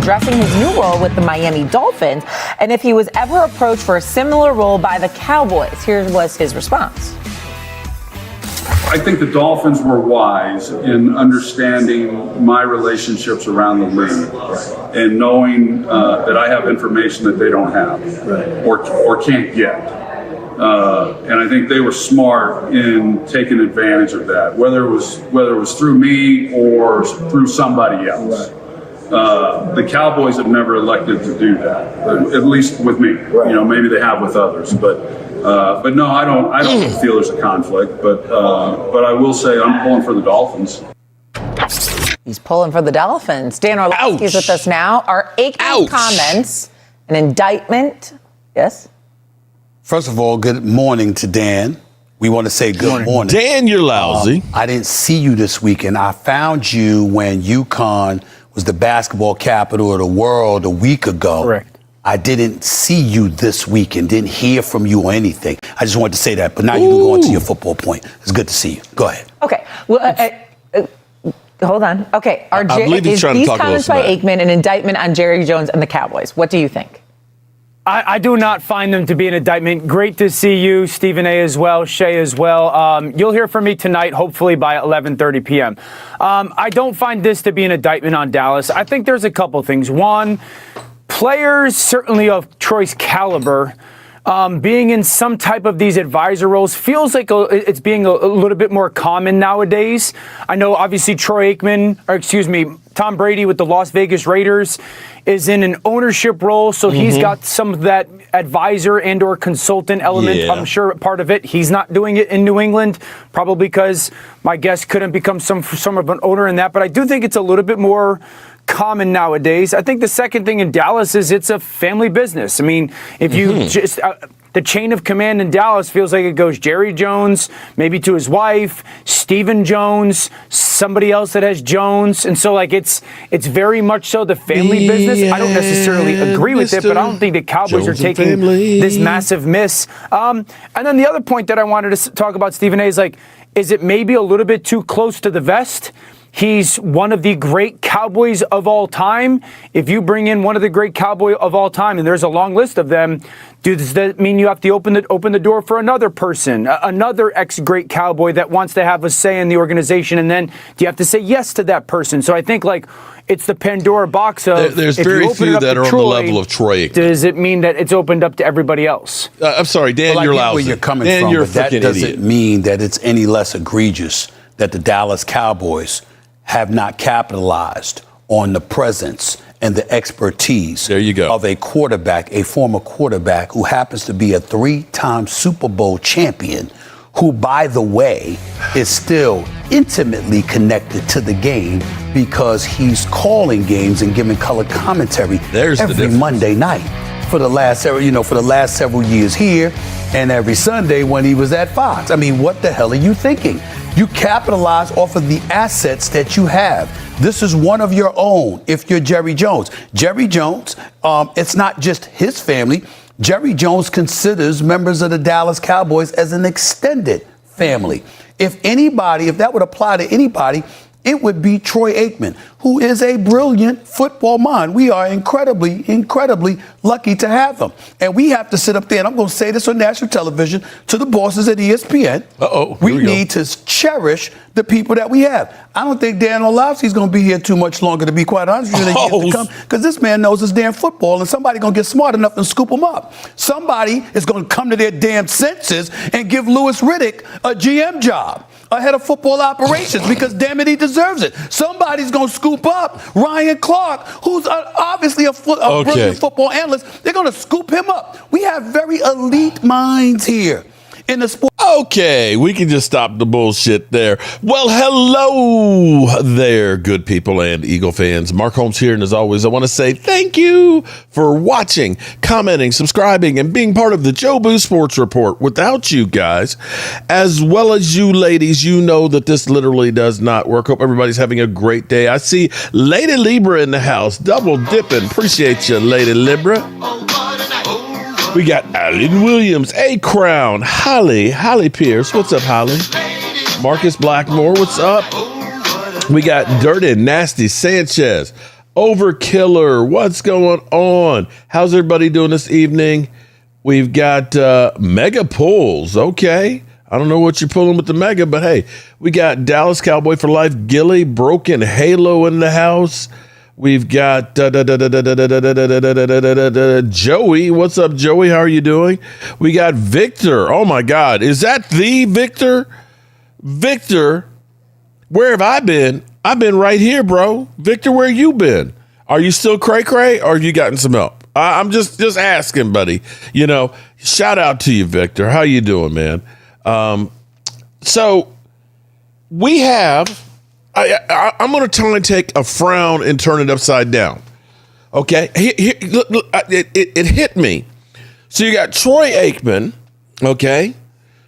addressing his new role with the Miami Dolphins and if he was ever approached for a similar role by the Cowboys. Here was his response. I think the Dolphins were wise in understanding my relationships around the league and knowing that I have information that they don't have or can't get. And I think they were smart in taking advantage of that, whether it was through me or through somebody else. The Cowboys have never elected to do that, at least with me. You know, maybe they have with others, but no, I don't feel there's a conflict. But I will say I'm pulling for the Dolphins. He's pulling for the Dolphins. Dan Orlovsky's with us now. Are Aikman's comments an indictment? Yes. First of all, good morning to Dan. We want to say good morning. Dan, you're lousy. I didn't see you this weekend. I found you when UConn was the basketball capital of the world a week ago. Correct. I didn't see you this weekend, didn't hear from you or anything. I just wanted to say that. But now you can go on to your football point. It's good to see you. Go ahead. Okay. Well, hold on. Okay. I believe he's trying to these talk comments by Aikman an indictment on Jerry Jones and the Cowboys? What do you think? I do not find them to be an indictment. Great to see you, Stephen A. as well, Shay as well. You'll hear from me tonight, hopefully by 11:30 p.m. I don't find this to be an indictment on Dallas. I think there's a couple things. One, players certainly of Troy's caliber being in some type of these advisor roles feels like it's being a little bit more common nowadays. I know obviously Tom Brady with the Las Vegas Raiders is in an ownership role, so he's got some of that advisor and or consultant element. Yeah. I'm sure part of it. He's not doing it in New England, probably because my guess couldn't become some of an owner in that. But I do think it's a little bit more common nowadays. I think the second thing in Dallas is it's a family business. I mean, if you just the chain of command in Dallas feels like it goes Jerry Jones, maybe to his wife, Stephen Jones, somebody else that has Jones. And so like it's very much so the family business. I don't necessarily agree with it, but I don't think the Cowboys Jones are taking this massive miss. And then the other point that I wanted to talk about, Stephen A, is like, is it maybe a little bit too close to the vest? He's one of the great Cowboys of all time. If you bring in one of the great Cowboys of all time, and there's a long list of them, does that mean you have to open the door for another person, another ex-great Cowboy that wants to have a say in the organization? And then do you have to say yes to that person? So I think like it's the Pandora box of there's very few that are on the level of Troy. Does it mean that it's opened up to everybody else? I'm sorry, Dan, well, you're lousy. Where you're coming Dan, from, you're but that doesn't mean that it's any less egregious that the Dallas Cowboys have not capitalized on the presence and the expertise of a quarterback, a former quarterback who happens to be a 3-time Super Bowl champion, who, by the way, is still intimately connected to the game because he's calling games and giving color commentary every Monday night for the last several years here, and every Sunday when he was at Fox. I mean, what the hell are you thinking? You capitalize off of the assets that you have. This is one of your own if you're Jerry Jones. Jerry Jones, it's not just his family. Jerry Jones considers members of the Dallas Cowboys as an extended family. If that would apply to anybody, it would be Troy Aikman, who is a brilliant football mind. We are incredibly, incredibly lucky to have him. And we have to sit up there, and I'm going to say this on national television to the bosses at ESPN. We need to cherish the people that we have. I don't think Dan Orlovsky's going to be here too much longer, to be quite honest with you, because this man knows his damn football, and somebody's going to get smart enough and scoop him up. Somebody is going to come to their damn senses and give Louis Riddick a GM job ahead of football operations because, damn it, he deserves it. Somebody's going to scoop up Ryan Clark, who's obviously a brilliant football analyst. They're going to scoop him up. We have very elite minds here in the sport. Okay, we can just stop the bullshit there. Well, hello there, good people and Eagle fans. Mark Holmes here, and as always, I want to say thank you for watching, commenting, subscribing, and being part of the Joe Boo Sports Report. Without you guys, as well as you ladies, you know that this literally does not work. Hope everybody's having a great day. I see Lady Libra in the house, double dipping. Appreciate you, Lady Libra. We got Alan Williams, A-Crown, Holly Pierce. What's up, Holly? Marcus Blackmore, what's up? We got Dirty Nasty Sanchez. Overkiller, what's going on? How's everybody doing this evening? We've got mega pulls. Okay. I don't know what you're pulling with the mega, but hey, we got Dallas Cowboy for life, Gilly, Broken Halo in the house. We've got Joey. What's up, Joey? How are you doing? We got Victor. Oh my God. Is that the Victor? Victor, where have I been? I've been right here, bro. Victor, where you been? Are you still cray-cray or have you gotten some help? I'm just asking, buddy. You know, shout out to you, Victor. How you doing, man? So we have, I'm going to try and take a frown and turn it upside down. Okay. Look, it hit me. So you got Troy Aikman. Okay.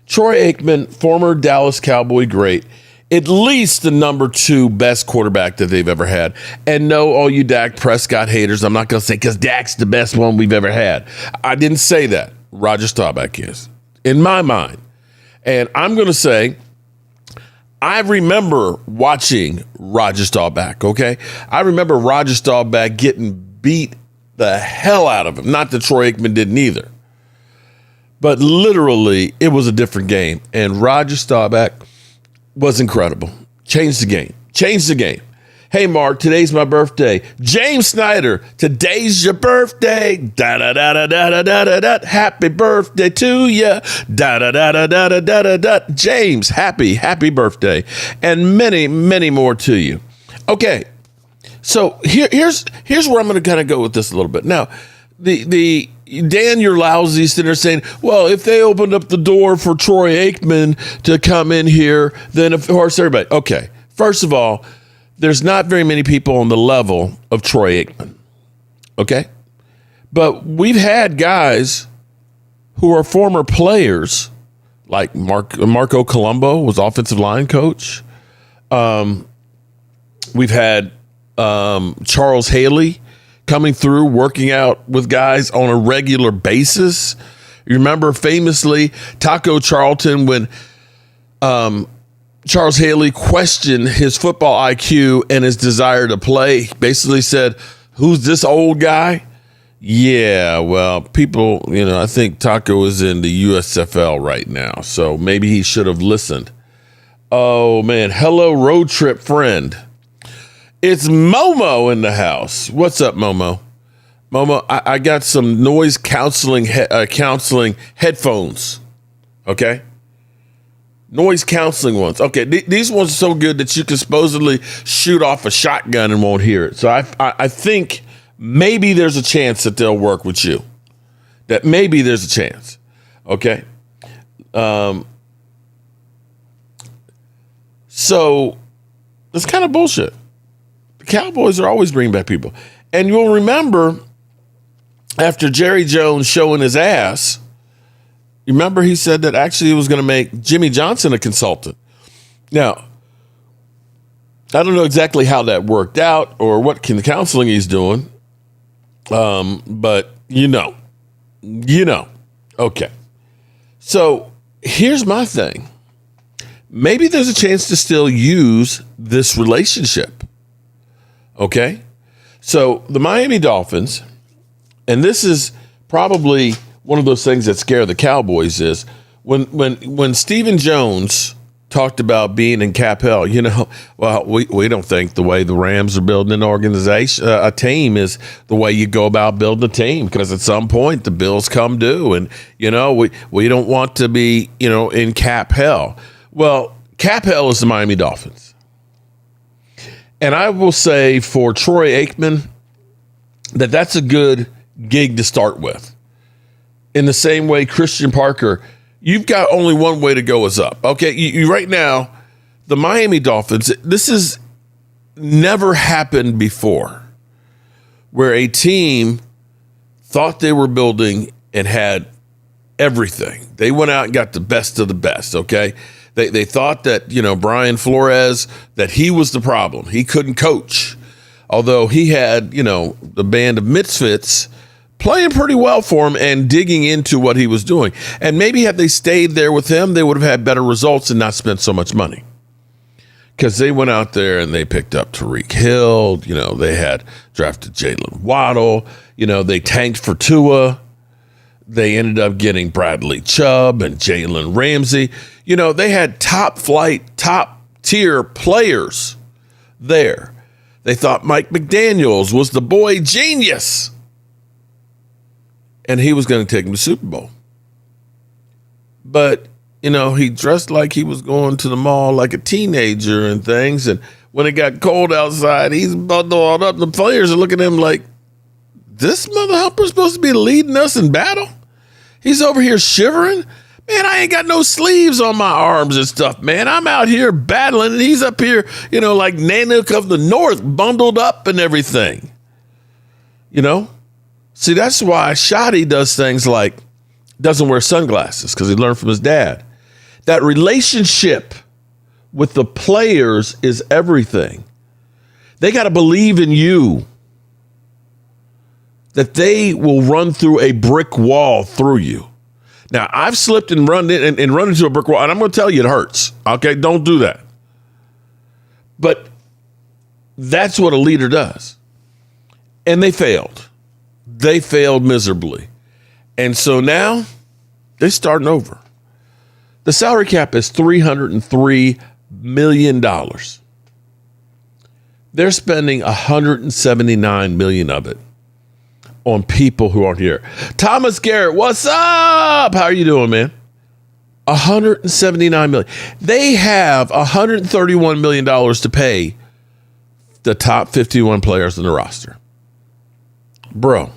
Troy Aikman, former Dallas Cowboy great, at least the number 2 best quarterback that they've ever had. And no, all you Dak Prescott haters, I'm not going to say because Dak's the best one we've ever had. I didn't say that. Roger Staubach is, in my mind. And I'm going to say, I remember watching Roger Staubach, okay? I remember Roger Staubach getting beat the hell out of him. Not that Troy Aikman didn't either. But literally, it was a different game. And Roger Staubach was incredible. Changed the game. Changed the game. Hey, Mark, today's my birthday. James Snyder, today's your birthday. Da-da-da-da-da-da-da-da. Happy birthday to ya. Da-da-da-da-da-da-da-da. James, happy birthday. And many, many more to you. Okay, so here's where I'm going to kind of go with this a little bit. Now, the Dan, you're lousy, sitting there saying, well, if they opened up the door for Troy Aikman to come in here, then of course everybody. Okay, first of all, there's not very many people on the level of Troy Aikman. Okay, but we've had guys who are former players, like Marco Colombo was offensive line coach. We've had Charles Haley coming through, working out with guys on a regular basis. You remember famously Taco Charlton when Charles Haley questioned his football IQ and his desire to play. He basically said, who's this old guy? Yeah, well, people, I think Taco is in the USFL right now, so maybe he should have listened. Oh, man. Hello, road trip friend. It's Momo in the house. What's up, Momo? Momo, I got some noise counseling headphones. Okay? Noise counseling ones. Okay, these ones are so good that you can supposedly shoot off a shotgun and won't hear it. So I think maybe there's a chance that they'll work with you. That maybe there's a chance. Okay? So it's kind of bullshit. The Cowboys are always bringing back people. And you'll remember after Jerry Jones showing his ass, you remember he said that actually he was going to make Jimmy Johnson a consultant. Now, I don't know exactly how that worked out or what kind of counseling he's doing, but you know. Okay. So here's my thing. Maybe there's a chance to still use this relationship. Okay? So the Miami Dolphins, and this is probably one of those things that scare the Cowboys, is when Stephen Jones talked about being in cap hell, well, we don't think the way the Rams are building an organization, a team, is the way you go about building a team, because at some point the bills come due, and we don't want to be in cap hell. Well, cap hell is the Miami Dolphins. And I will say for Troy Aikman that that's a good gig to start with. In the same way, Christian Parker, you've got only one way to go is up. Okay, you right now, the Miami Dolphins, this has never happened before, where a team thought they were building and had everything. They went out and got the best of the best, okay? They thought that, Brian Flores, that he was the problem. He couldn't coach. Although he had, the band of misfits playing pretty well for him and digging into what he was doing. And maybe had they stayed there with him, they would have had better results and not spent so much money. because they went out there and they picked up Tyreek Hill. They had drafted Jalen Waddle. They tanked for Tua. They ended up getting Bradley Chubb and Jalen Ramsey. They had top-tier players there. They thought Mike McDaniels was the boy genius, and he was going to take them to the Super Bowl. But, he dressed like he was going to the mall like a teenager and things. And when it got cold outside, he's bundled up. The players are looking at him like, this mother helper's supposed to be leading us in battle? He's over here shivering. Man, I ain't got no sleeves on my arms and stuff, man. I'm out here battling, and he's up here, like Nanook of the North, bundled up and everything. See, that's why Shotty does things like doesn't wear sunglasses, because he learned from his dad. That relationship with the players is everything. They got to believe in you, that they will run through a brick wall through you. Now, I've slipped and run into a brick wall, and I'm going to tell you it hurts. Okay, don't do that. But that's what a leader does. And they failed. They failed miserably. And so now they're starting over. The salary cap is $303 million. They're spending $179 million of it on people who aren't here. Thomas Garrett, what's up? How are you doing, man? $179 million. They have $131 million to pay the top 51 players in the roster. Bro,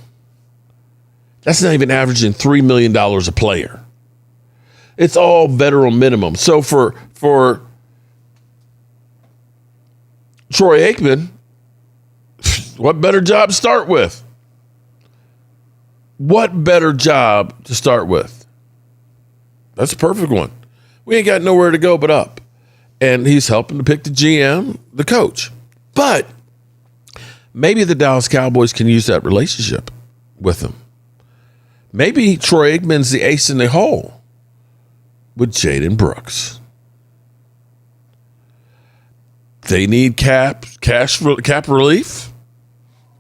that's not even averaging $3 million a player. It's all veteran minimum. So for Troy Aikman, what better job to start with? What better job to start with? That's a perfect one. We ain't got nowhere to go but up. And he's helping to pick the GM, the coach. But maybe the Dallas Cowboys can use that relationship with him. Maybe Troy Aikman's the ace in the hole with Jaden Brooks. They need cap relief.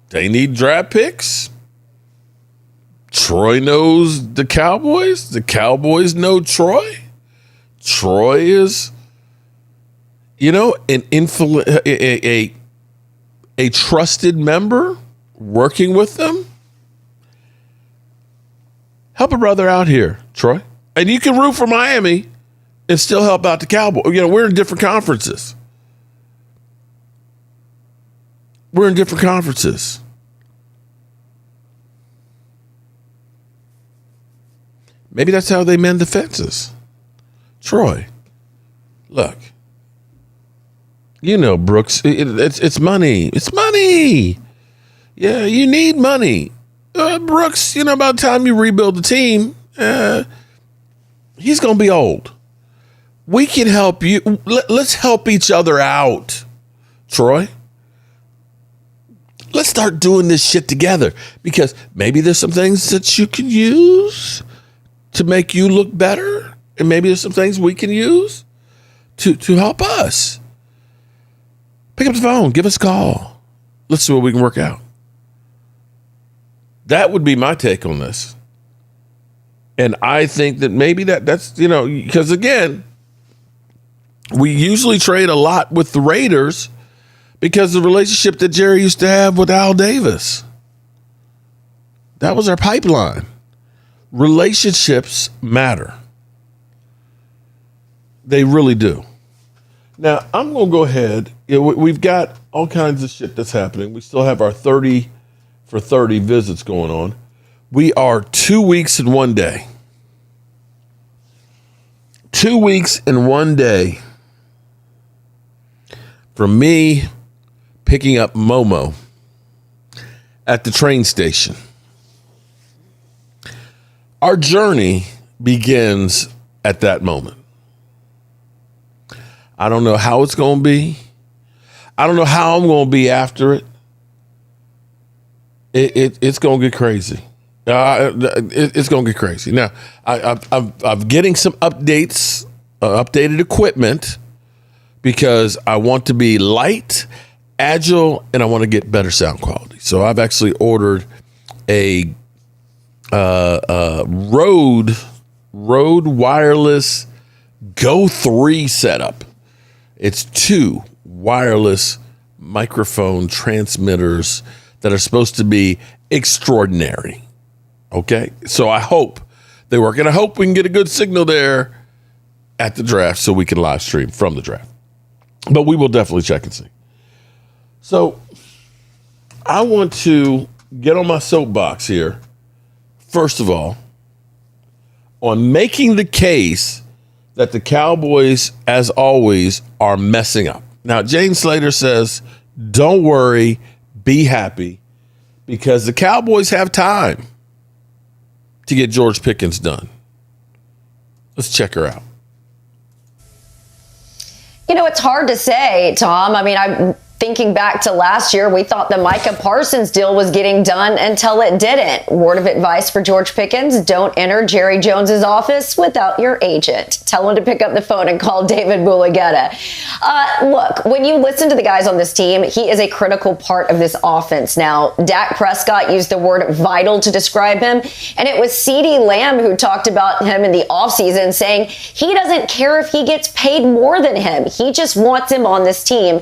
They need draft picks. Troy knows the Cowboys. The Cowboys know Troy. Troy is, a trusted member working with them. Help a brother out here, Troy. And you can root for Miami and still help out the Cowboys. We're in different conferences. Maybe that's how they mend the fences. Troy, look, Brooks, it's money. It's money. Yeah, you need money. Brooks, by the time you rebuild the team, he's going to be old. We can help you. Let's help each other out, Troy. Let's start doing this shit together, because maybe there's some things that you can use to make you look better, and maybe there's some things we can use to help us. Pick up the phone, give us a call. Let's see what we can work out. That would be my take on this. And I think that maybe that's, because again, we usually trade a lot with the Raiders because of the relationship that Jerry used to have with Al Davis. That was our pipeline. Relationships matter. They really do. Now, I'm going to go ahead. We've got all kinds of shit that's happening. We still have our 30 for 30 visits going on. We are 2 weeks and 1 day. 2 weeks and 1 day from me picking up Momo at the train station. Our journey begins at that moment. I don't know how it's going to be. I don't know how I'm going to be after it. It's going to get crazy. It's going to get crazy. Now, I'm getting some updated equipment because I want to be light, agile, and I want to get better sound quality. So I've actually ordered a Rode wireless Go 3 setup. It's 2 wireless microphone transmitters that are supposed to be extraordinary. Okay, so I hope they work, and I hope we can get a good signal there at the draft so we can live stream from the draft. But we will definitely check and see. So I want to get on my soapbox here, first of all, on making the case that the Cowboys, as always, are messing up. Now, Jane Slater says, don't worry, be happy, because the Cowboys have time to get George Pickens done. Let's check her out. You know, it's hard to say, Tom. I mean, I'm thinking back to last year, we thought the Micah Parsons deal was getting done until it didn't. Word of advice for George Pickens: don't enter Jerry Jones's office without your agent. Tell him to pick up the phone and call David Mulugheta. Look, when you listen to the guys on this team, he is a critical part of this offense. Now, Dak Prescott used the word vital to describe him, and it was CeeDee Lamb who talked about him in the offseason, saying he doesn't care if he gets paid more than him. He just wants him on this team.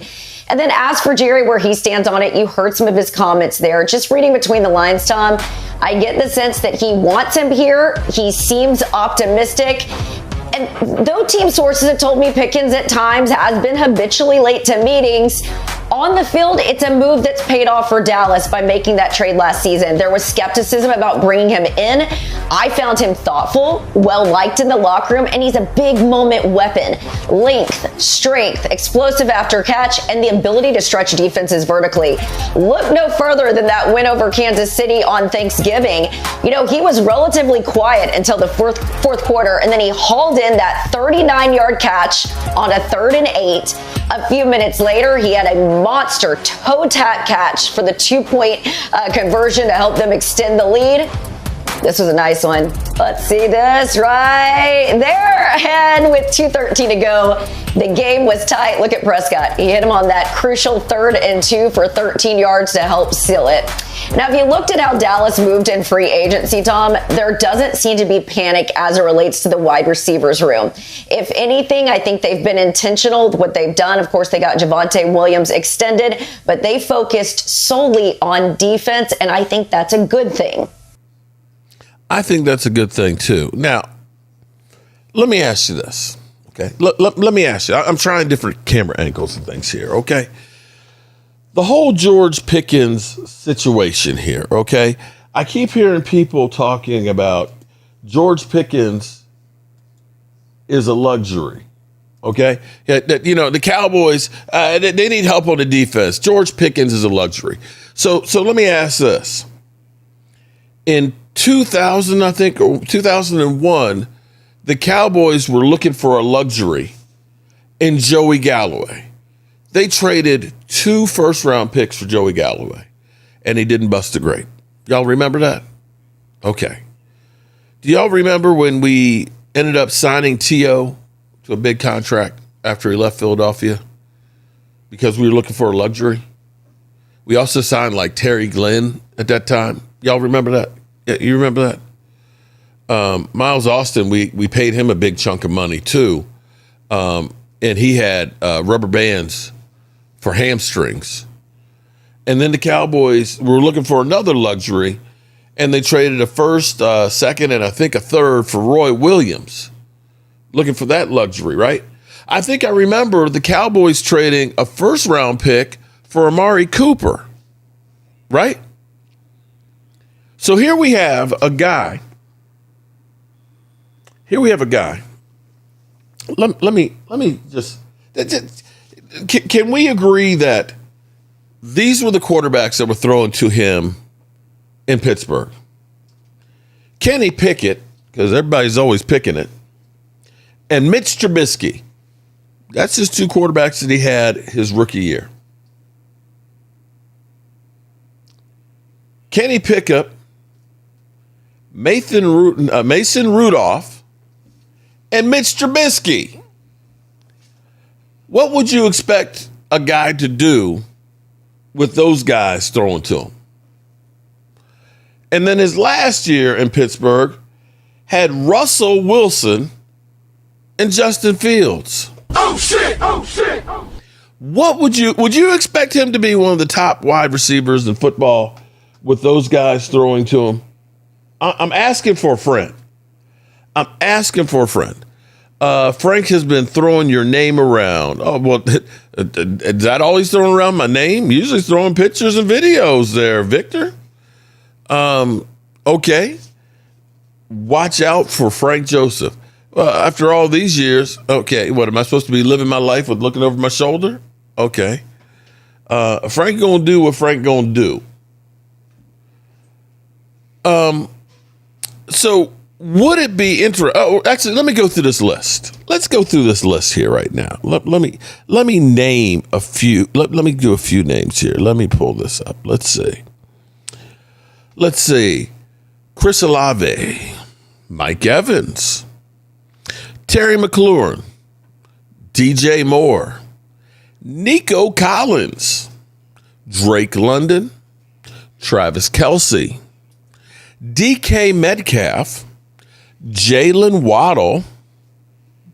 And then as for Jerry, where he stands on it, you heard some of his comments there. Just reading between the lines, Tom, I get the sense that he wants him here. He seems optimistic. And though team sources have told me Pickens at times has been habitually late to meetings, on the field, it's a move that's paid off for Dallas by making that trade last season. There was skepticism about bringing him in. I found him thoughtful, well-liked in the locker room, and he's a big moment weapon. Length, strength, explosive after catch, and the ability to stretch defenses vertically. Look no further than that win over Kansas City on Thanksgiving. You know, he was relatively quiet until the fourth quarter, and then he hauled in that 39-yard catch on a 3rd and 8. A few minutes later, he had a monster toe tap catch for the 2-point conversion to help them extend the lead. This was a nice one. Let's see this right there. And with 2:13 to go, the game was tight. Look at Prescott. He hit him on that crucial 3rd and 2 for 13 yards to help seal it. Now, if you looked at how Dallas moved in free agency, Tom, there doesn't seem to be panic as it relates to the wide receivers room. If anything, I think they've been intentional with what they've done. Of course, they got Javonte Williams extended, but they focused solely on defense, and I think that's a good thing. I think that's a good thing, too. Now, let me ask you this, okay? Let me ask you. I'm trying different camera angles and things here, okay? The whole George Pickens situation here, okay? I keep hearing people talking about George Pickens is a luxury, okay? You know, the Cowboys, they need help on the defense. George Pickens is a luxury. So let me ask this. In 2000, I think, or 2001, the Cowboys were looking for a luxury in Joey Galloway. They traded 2 first-round picks for Joey Galloway, and he didn't bust a grape. Y'all remember that? Okay. Do y'all remember when we ended up signing T.O. to a big contract after he left Philadelphia because we were looking for a luxury? We also signed like Terry Glenn at that time. Y'all remember that? Yeah, you remember that? Miles Austin, we paid him a big chunk of money too. And he had rubber bands for hamstrings. And then the Cowboys were looking for another luxury, and they traded a first, second, and I think a third for Roy Williams. Looking for that luxury, right? I think I remember the Cowboys trading a first-round pick for Amari Cooper, right? So here we have a guy. Let me just. Can we agree that these were the quarterbacks that were thrown to him in Pittsburgh? Kenny Pickett, because everybody's always picking it, and Mitch Trubisky. That's his 2 quarterbacks that he had his rookie year. Kenny Pickett, Mason Rudolph, and Mitch Trubisky. What would you expect a guy to do with those guys throwing to him? And then his last year in Pittsburgh had Russell Wilson and Justin Fields. Oh shit! Oh shit! What would you expect him to be one of the top wide receivers in football with those guys throwing to him? I'm asking for a friend. Frank has been throwing your name around. Oh, well, is that all he's throwing around my name? Usually he's throwing pictures and videos there, Victor. Okay. Watch out for Frank Joseph. After all these years, okay, what, am I supposed to be living my life with looking over my shoulder? Okay. Frank gonna do what Frank gonna do. So would it be interesting? Oh, actually, let me go through this list. Let's go through this list here right now. Let me name a few. Let me do a few names here. Let me pull this up. Let's see. Chris Olave, Mike Evans, Terry McLaurin, DJ Moore, Nico Collins, Drake London, Travis Kelce, DK Metcalf, Jalen Waddle,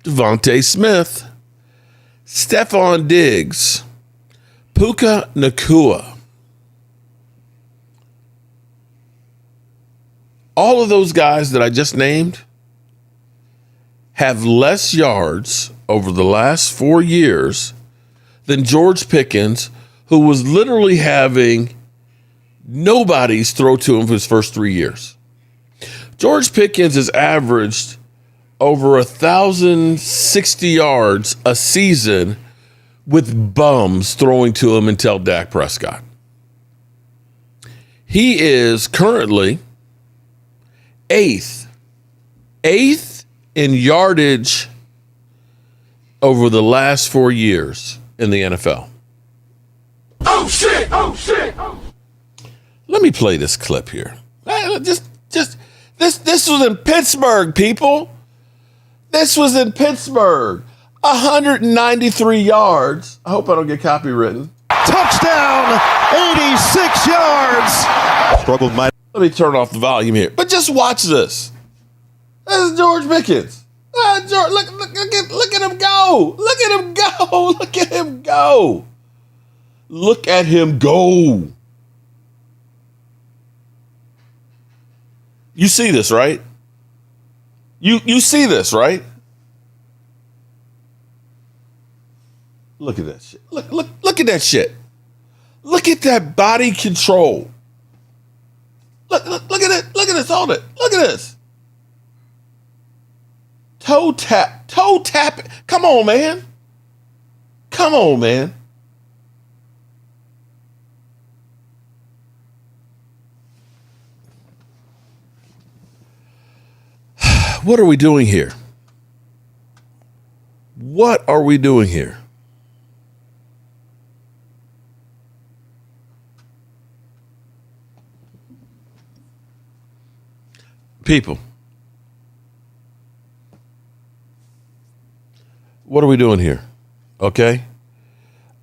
Devontae Smith, Stephon Diggs, Puka Nacua. All of those guys that I just named have less yards over the last 4 years than George Pickens, who was literally having nobody's throw to him for his first 3 years. George Pickens has averaged over 1,060 yards a season with bums throwing to him until Dak Prescott. He is currently eighth in yardage over the last 4 years in the NFL. Oh shit! Oh shit! Let me play this clip here. This was in Pittsburgh, people. This was in Pittsburgh. 193 yards. I hope I don't get copywritten. Touchdown, 86 yards. Struggled my. Let me turn off the volume here. But just watch this. This is George Pickens. George, look at him go. Look at him go. Look at him go. Look at him go. You see this, right? You see this, right? Look at that shit. Look at that shit. Look at that body control. Look at it. Look at this. Hold it. Look at this. Toe tap. Come on, man. Come on, man. What are we doing here? What are we doing here? People, what are we doing here? Okay.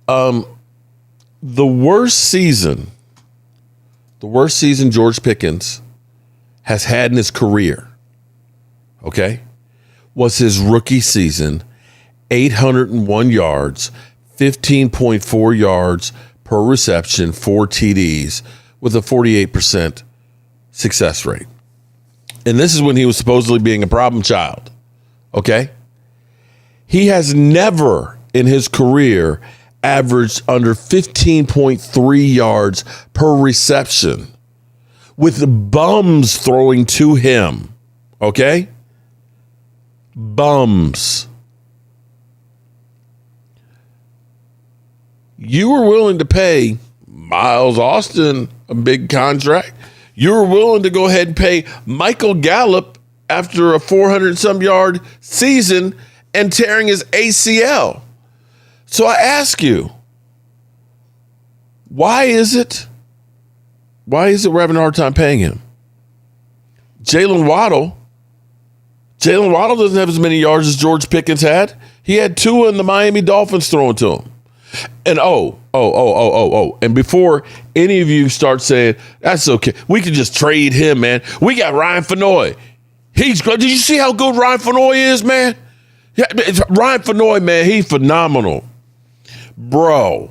The worst season George Pickens has had in his career, okay, was his rookie season, 801 yards, 15.4 yards per reception, 4 TDs with a 48% success rate. And this is when he was supposedly being a problem child, okay? He has never in his career averaged under 15.3 yards per reception with bums throwing to him, okay? Bums. You were willing to pay Miles Austin a big contract. You were willing to go ahead and pay Michael Gallup after a 400-some yard season and tearing his ACL. So I ask you, why is it we're having a hard time paying him? Jalen Waddle Jalen Waddle doesn't have as many yards as George Pickens had. He had 2 in the Miami Dolphins thrown to him. And and before any of you start saying, that's okay, we can just trade him, man. We got Ryan Fenoy. He's good. Did you see how good Ryan Fenoy is, man? Yeah, Ryan Fenoy, man, he's phenomenal. Bro.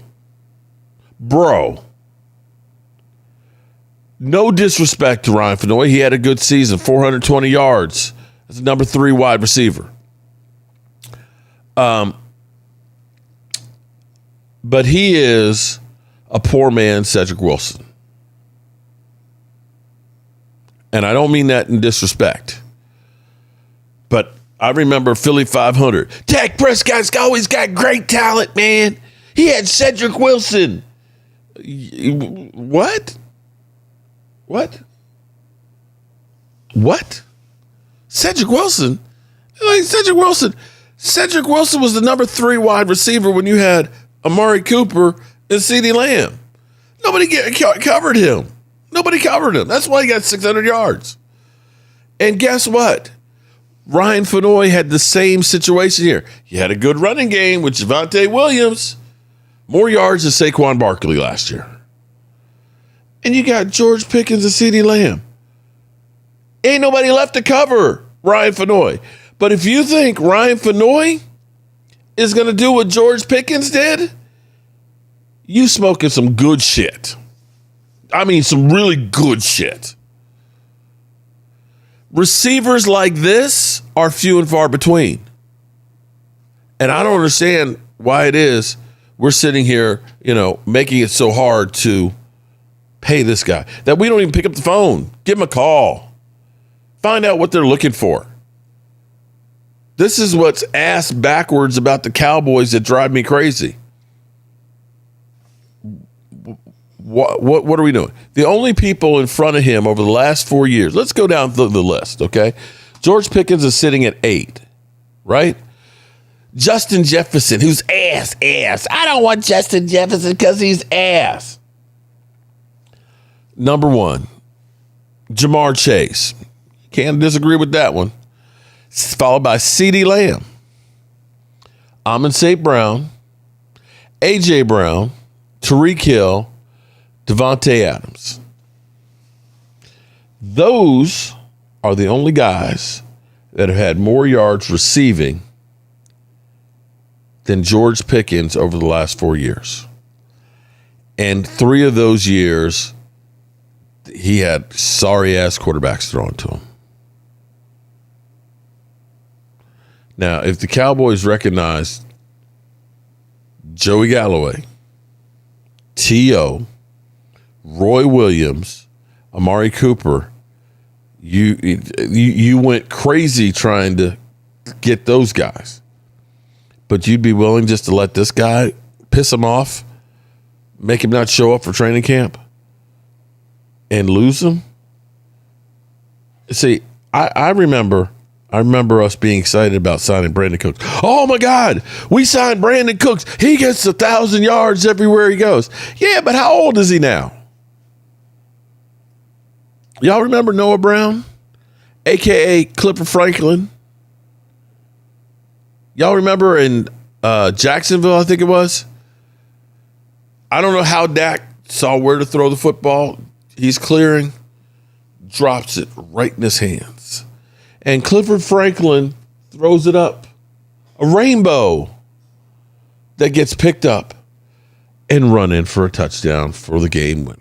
No disrespect to Ryan Fenoy. He had a good season, 420 yards. That's a number 3 wide receiver. But he is a poor man, Cedric Wilson. And I don't mean that in disrespect. But I remember Philly 500. Dak Prescott's always got great talent, man. He had Cedric Wilson. What? Cedric Wilson? Cedric Wilson was the number 3 wide receiver when you had Amari Cooper and CeeDee Lamb. Nobody covered him. That's why he got 600 yards. And guess what? Ryan Fenoy had the same situation here. He had a good running game with Javonte Williams. More yards than Saquon Barkley last year. And you got George Pickens and CeeDee Lamb. Ain't nobody left to cover Ryan Fenoy. But if you think Ryan Fenoy is going to do what George Pickens did, you smoking some good shit. I mean, some really good shit. Receivers like this are few and far between. And I don't understand why it is we're sitting here, making it so hard to pay this guy that we don't even pick up the phone. Give him a call. Find out what they're looking for. This is what's ass backwards about the Cowboys that drive me crazy. What are we doing? The only people in front of him over the last 4 years, let's go down the list, okay? George Pickens is sitting at 8, right? Justin Jefferson, who's ass. I don't want Justin Jefferson because he's ass. Number 1, Jamar Chase. Can't disagree with that one. Followed by CeeDee Lamb, Amon St. Brown, A.J. Brown, Tyreek Hill, Devontae Adams. Those are the only guys that have had more yards receiving than George Pickens over the last 4 years. And 3 of those years, he had sorry-ass quarterbacks thrown to him. Now, if the Cowboys recognized Joey Galloway, T.O., Roy Williams, Amari Cooper, you went crazy trying to get those guys. But you'd be willing just to let this guy piss him off, make him not show up for training camp, and lose him? See, I remember us being excited about signing Brandon Cooks. Oh, my God, we signed Brandon Cooks. He gets 1,000 yards everywhere he goes. Yeah, but how old is he now? Y'all remember Noah Brown, a.k.a. Clifford Franklin? Y'all remember in Jacksonville, I think it was? I don't know how Dak saw where to throw the football. He's clearing, drops it right in his hands. And Clifford Franklin throws it up. A rainbow that gets picked up and run in for a touchdown for the game winner.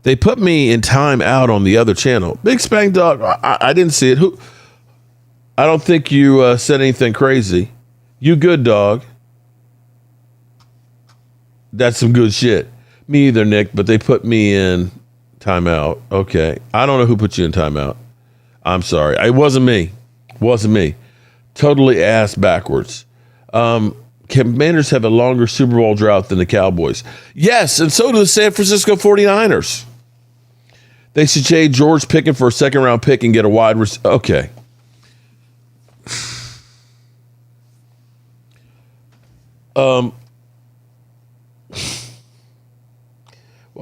They put me in time out on the other channel. Big Spang Dog, I didn't see it. I don't think you said anything crazy. You good, dog. That's some good shit. Me either, Nick, but they put me in timeout. Okay. I don't know who put you in timeout. I'm sorry. It wasn't me. Totally ass backwards. Commanders have a longer Super Bowl drought than the Cowboys. Yes, and so do the San Francisco 49ers. They should trade George Pickens for a second-round pick and get a wide receiver. Okay. Why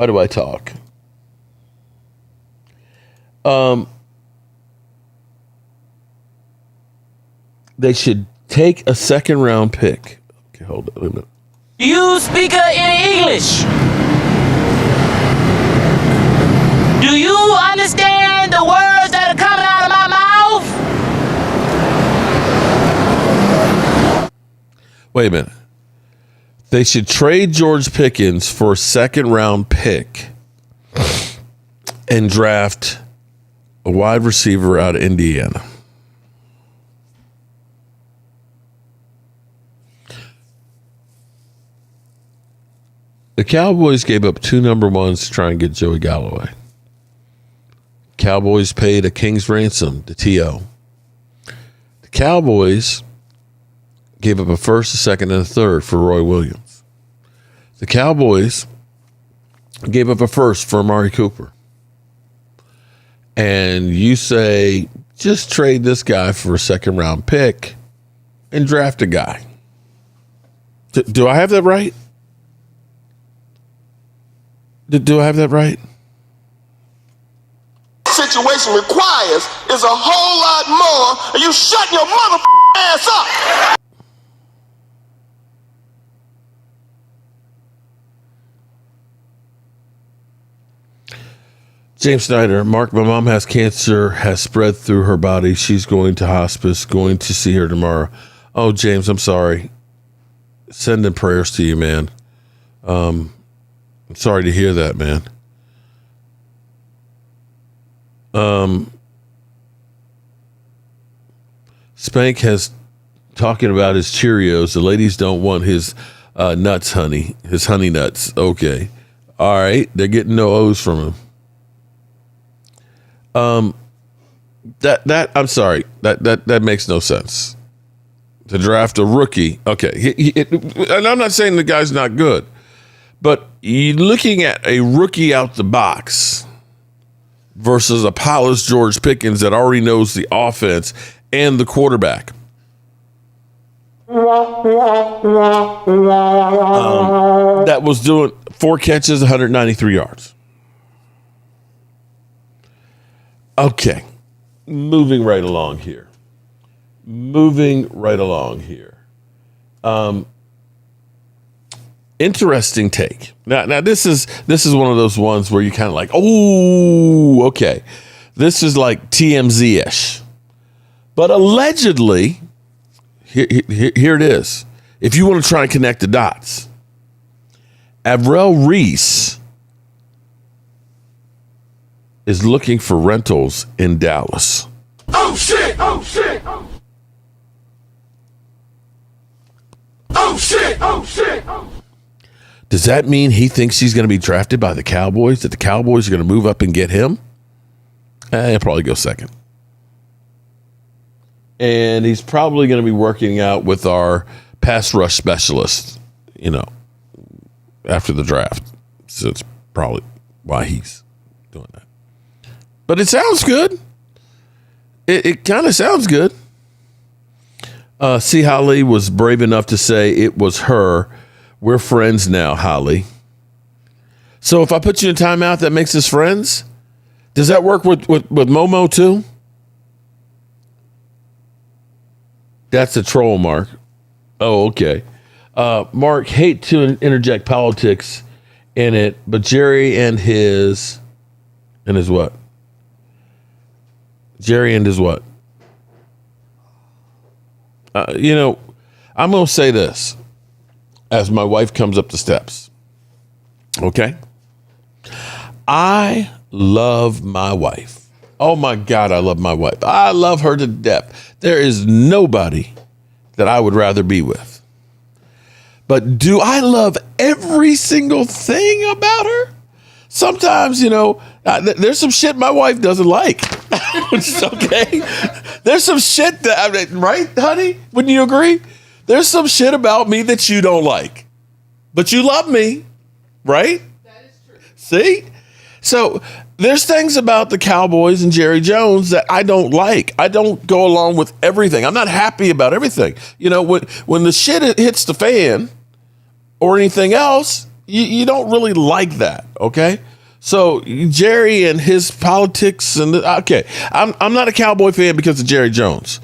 do I talk? They should take a second round pick. Okay, hold on a minute. Do you speak any English? Do you understand the words that are coming out of my mouth? Wait a minute. They should trade George Pickens for a second round pick and draft a wide receiver out of Indiana. The Cowboys gave up 2 number ones to try and get Joey Galloway. Cowboys paid a king's ransom to T.O. The Cowboys gave up a first, a second, and a third for Roy Williams. The Cowboys gave up a first for Amari Cooper. And you say, just trade this guy for a second round pick and draft a guy. Do I have that right? Do I have that right? Situation requires is a whole lot more, and you shut your mother ass up. James Snyder, Mark, my mom has cancer, has spread through her body. She's going to hospice, going to see her tomorrow. Oh, James, I'm sorry. Sending prayers to you, man. I'm sorry to hear that, man. Spank has talking about his Cheerios. The ladies don't want his nuts, honey. His honey nuts. Okay. All right. They're getting no O's from him. That I'm sorry. That makes no sense. To draft a rookie. Okay. And I'm not saying the guy's not good. But you're looking at a rookie out the box versus a polished George Pickens that already knows the offense and the quarterback. That was doing 4 catches, 193 yards. Okay. Moving right along here. Interesting take. Now this is one of those ones where you kind of like, oh, okay. This is like TMZ-ish. But allegedly, here it is. If you want to try and connect the dots, Avril Reese is looking for rentals in Dallas. Oh shit! Oh shit! Oh shit! Oh shit! Does that mean he thinks he's going to be drafted by the Cowboys? That the Cowboys are going to move up and get him? He'll probably go second. And he's probably going to be working out with our pass rush specialist, after the draft. So it's probably why he's doing that. But it sounds good. It kind of sounds good. C. Holly was brave enough to say it was her. We're friends now, Holly. So if I put you in timeout, that makes us friends? Does that work with Momo too? That's a troll, Mark. Oh, okay. Mark, hate to interject politics in it, but Jerry and his what? Jerry and his what? I'm going to say this as my wife comes up the steps. Okay? I love my wife. Oh my God, I love my wife. I love her to death. There is nobody that I would rather be with. But do I love every single thing about her? Sometimes, there's some shit my wife doesn't like. It's okay. There's some shit that, right, honey? Wouldn't you agree? There's some shit about me that you don't like. But you love me, right? That is true. See? So there's things about the Cowboys and Jerry Jones that I don't like. I don't go along with everything. I'm not happy about everything. When the shit hits the fan or anything else, you don't really like that, okay? So Jerry and his politics okay, I'm not a Cowboy fan because of Jerry Jones.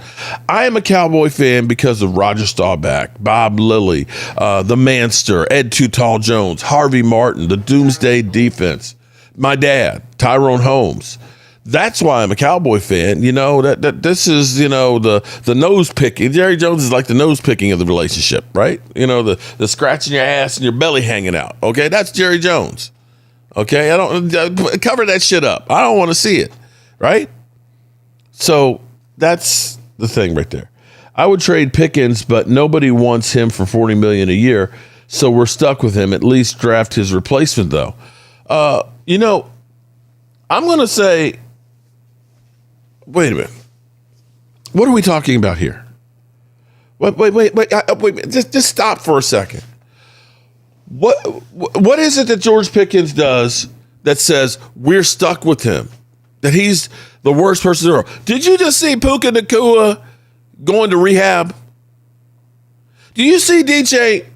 I am a Cowboy fan because of Roger Staubach, Bob Lilly, the Manster, Ed Too Tall Jones, Harvey Martin, the Doomsday Defense, my dad, Tyrone Holmes. That's why I'm a Cowboy fan. You know, that this is, you know, the nose picking. Jerry Jones is like the nose picking of the relationship, right? You know, the scratching your ass and your belly hanging out. Okay, that's Jerry Jones. Okay, I don't cover that shit up. I don't want to see it, right? So that's the thing right there. I would trade Pickens, but nobody wants him for $40 million a year, so we're stuck with him. At least draft his replacement, though. You know, I'm going to say, wait a minute. What are we talking about here? Wait. Just stop for a second. What is it that George Pickens does that says we're stuck with him? That he's the worst person in the world? Did you just see Puka Nacua going to rehab? Do you see DJ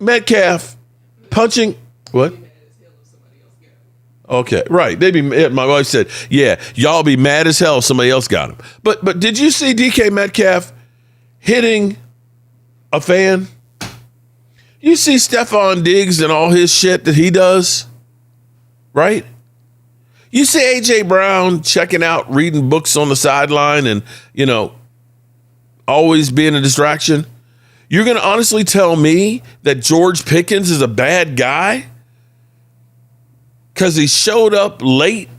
Metcalf punching? What? Okay, right. My wife said, yeah, y'all be mad as hell if somebody else got him. But did you see DK Metcalf hitting a fan? You see Stephon Diggs and all his shit that he does, right? You see A.J. Brown checking out, reading books on the sideline and, you know, always being a distraction. You're going to honestly tell me that George Pickens is a bad guy because he showed up late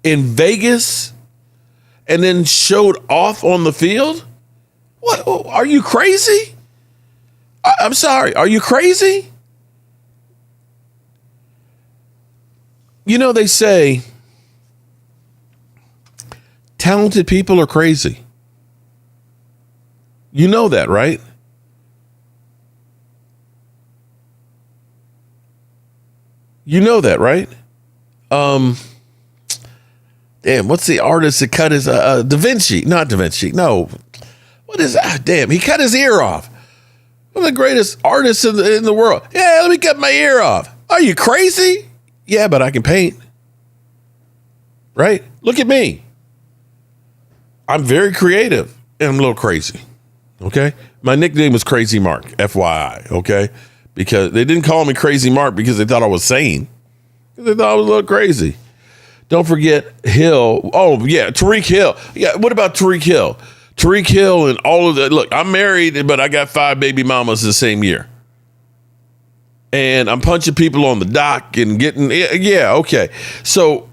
in Vegas and then showed off on the field? What? Are you crazy? I'm sorry. Are you crazy? You know, they say talented people are crazy. You know that, right? You know that, right? Damn, what's the artist that cut his Da Vinci? Not Da Vinci. No. What is that? Damn, he cut his ear off. One of the greatest artists in the world. Yeah, let me cut my ear off. Are you crazy? Yeah, but I can paint. Right? Look at me. I'm very creative and I'm a little crazy. Okay? My nickname was Crazy Mark, FYI. Okay? Because they didn't call me Crazy Mark because they thought I was sane. They thought I was a little crazy. Don't forget Hill. Oh, yeah, Tariq Hill. Yeah, what about Tariq Hill? Tariq Hill and all of that. Look, I'm married, but I got 5 baby mamas the same year. And I'm punching people on the dock and getting, yeah, okay. So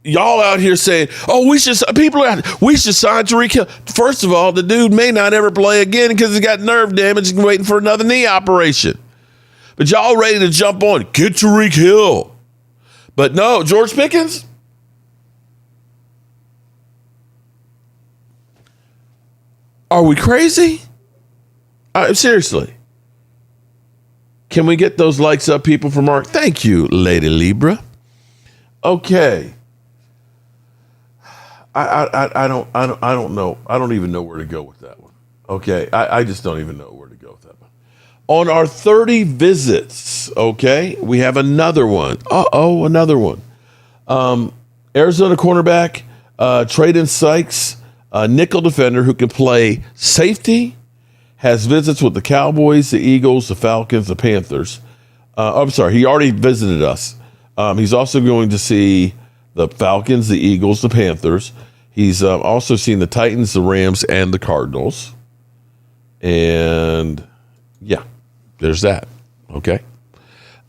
y'all out here saying, oh, we should sign Tariq Hill. First of all, the dude may not ever play again because he's got nerve damage and waiting for another knee operation. But y'all ready to jump on, get Tariq Hill. But no, George Pickens? Are we crazy? Seriously. Can we get those likes up, people, for Mark? Thank you, Lady Libra. Okay. I don't know. I don't even know where to go with that one. Okay. I just don't even know where to go with that one. On our 30 visits, okay, we have another one. Another one. Arizona cornerback, Traden Sykes, a nickel defender who can play safety, has visits with the Cowboys, the Eagles, the Falcons, the Panthers. I'm sorry, he already visited us. He's also going to see the Falcons, the Eagles, the Panthers. He's also seen the Titans, the Rams, and the Cardinals. And, yeah, there's that. Okay.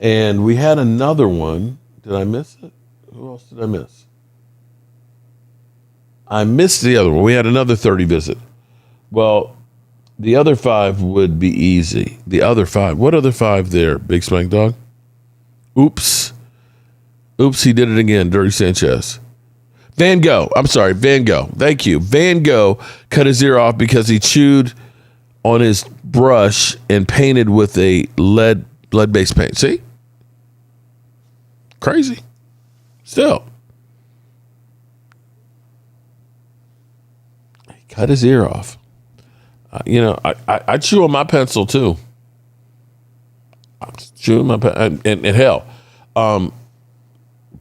And we had another one. Did I miss it? Who else did I miss? I missed the other one. We had another 30 visit. Well, the other 5 would be easy. The other 5. What other 5 there, Big Spank Dog? Oops, he did it again. Dirty Sanchez. Van Gogh. I'm sorry, Van Gogh. Thank you. Van Gogh cut his ear off because he chewed on his brush and painted with a lead-based paint. See? Crazy. Still. Cut his ear off. I chew on my pencil too. I'm chewing my pen, and hell,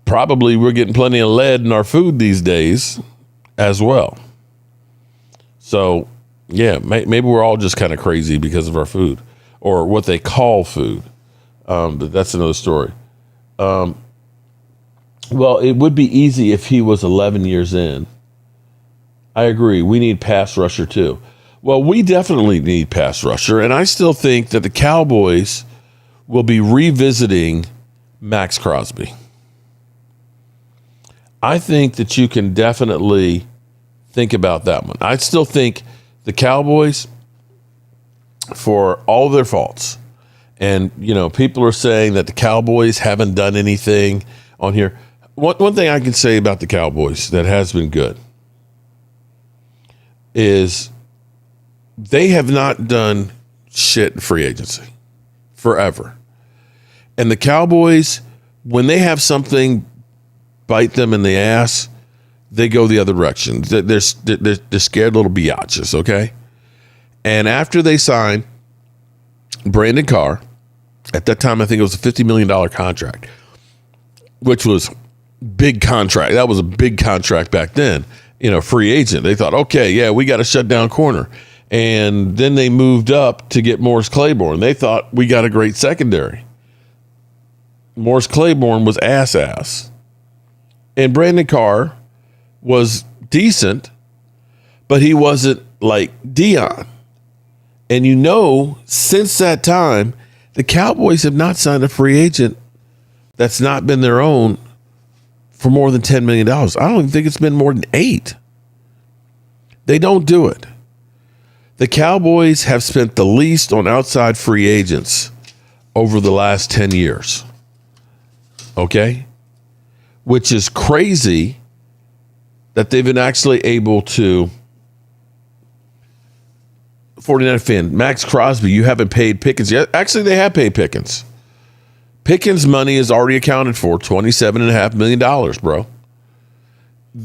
probably we're getting plenty of lead in our food these days as well. So, yeah, maybe we're all just kind of crazy because of our food or what they call food. But that's another story. Well, it would be easy if he was 11 years in. I agree. We need pass rusher too. Well, we definitely need pass rusher. And I still think that the Cowboys will be revisiting Max Crosby. I think that you can definitely think about that one. I still think the Cowboys, for all their faults, and, you know, people are saying that the Cowboys haven't done anything on here. One thing I can say about the Cowboys that has been good is they have not done shit in free agency forever. And the Cowboys, when they have something bite them in the ass, they go the other direction. They're scared little biatches, okay? And after they signed Brandon Carr, at that time I think it was a $50 million contract, which was big contract. That was a big contract back then. You know, free agent. They thought, okay, yeah, we got a shutdown corner. And then they moved up to get Morris Claiborne. They thought we got a great secondary. Morris Claiborne was ass. And Brandon Carr was decent, but he wasn't like Dion. And you know, since that time, the Cowboys have not signed a free agent that's not been their own for more than $10 million. I don't even think it's been more than 8. They don't do it. The Cowboys have spent the least on outside free agents over the last 10 years. Okay? Which is crazy that they've been actually able to. 49 fan, Max Crosby, you haven't paid Pickens yet. Actually, they have paid Pickens. Pickens' money is already accounted for, $27.5 million, bro.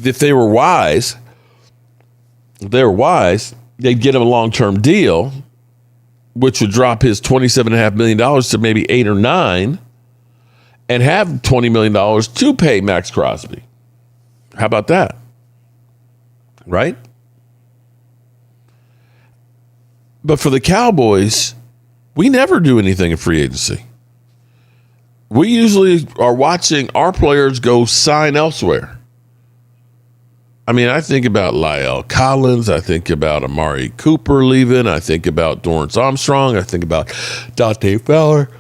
If they were wise, they'd get him a long-term deal, which would drop his $27.5 million to maybe 8 or 9, and have $20 million to pay Max Crosby. How about that? Right? But for the Cowboys, we never do anything in free agency. We usually are watching our players go sign elsewhere. I mean, I think about Lyle Collins. I think about Amari Cooper leaving. I think about Dorrance Armstrong. I think about Dante Fowler,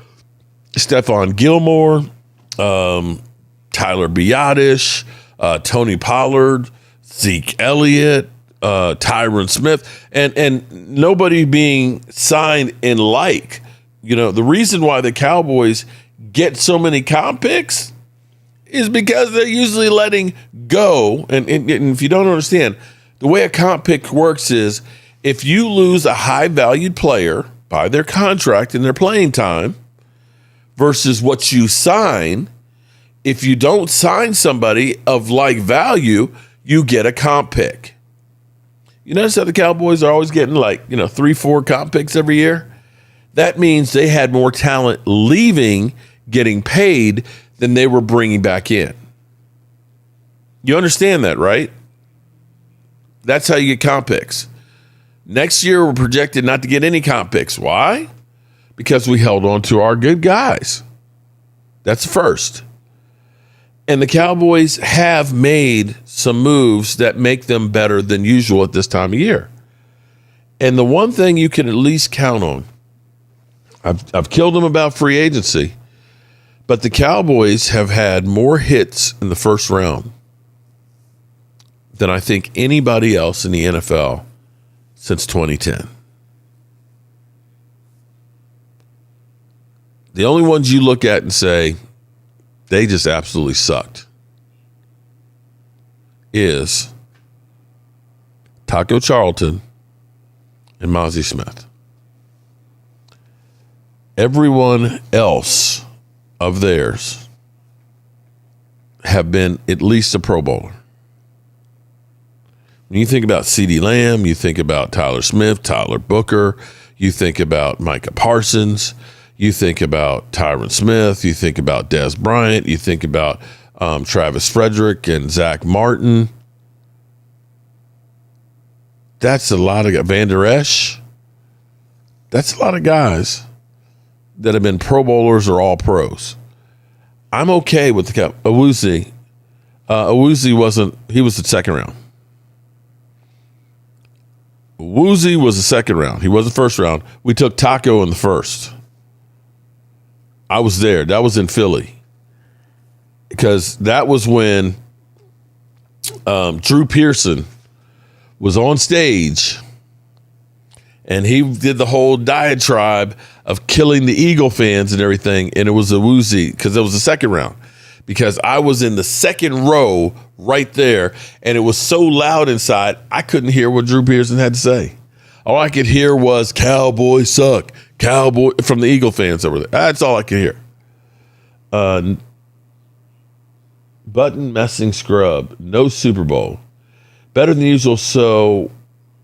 Stephon Gilmore, Tyler Biadasz, Tony Pollard, Zeke Elliott, Tyron Smith, and nobody being signed in like. You know, the reason why the Cowboys get so many comp picks is because they're usually letting go. And if you don't understand, the way a comp pick works is if you lose a high-valued player by their contract and their playing time versus what you sign, if you don't sign somebody of like value, you get a comp pick. You notice how the Cowboys are always getting 3-4 comp picks every year? That means they had more talent leaving, getting paid, than they were bringing back in. You understand that, right? That's how you get comp picks. Next year, we're projected not to get any comp picks. Why? Because we held on to our good guys. That's first. And the Cowboys have made some moves that make them better than usual at this time of year. And the one thing you can at least count on, I've killed them about free agency, but the Cowboys have had more hits in the first round than I think anybody else in the NFL since 2010. The only ones you look at and say, they just absolutely sucked, is Taco Charlton and Mozzie Smith. Everyone else of theirs have been at least a Pro Bowler. When you think about CeeDee Lamb, you think about Tyler Smith, Tyler Booker, you think about Micah Parsons, you think about Tyron Smith, you think about Dez Bryant, you think about Travis Frederick and Zach Martin. That's a lot of Van Der Esch. That's a lot of guys that have been Pro Bowlers or All Pros. I'm okay with the Awuzie. Awuzie he was the second round. Awuzie was the second round. He was the first round. We took Taco in the first. I was there. That was in Philly. Because that was when Drew Pearson was on stage and he did the whole diatribe of killing the Eagle fans and everything. And it was Awuzie because it was the second round. Because I was in the second row right there, and it was so loud inside, I couldn't hear what Drew Pearson had to say. All I could hear was Cowboys suck, Cowboy from the Eagle fans over there. That's all I could hear. Button messing scrub, no Super Bowl. Better than usual, so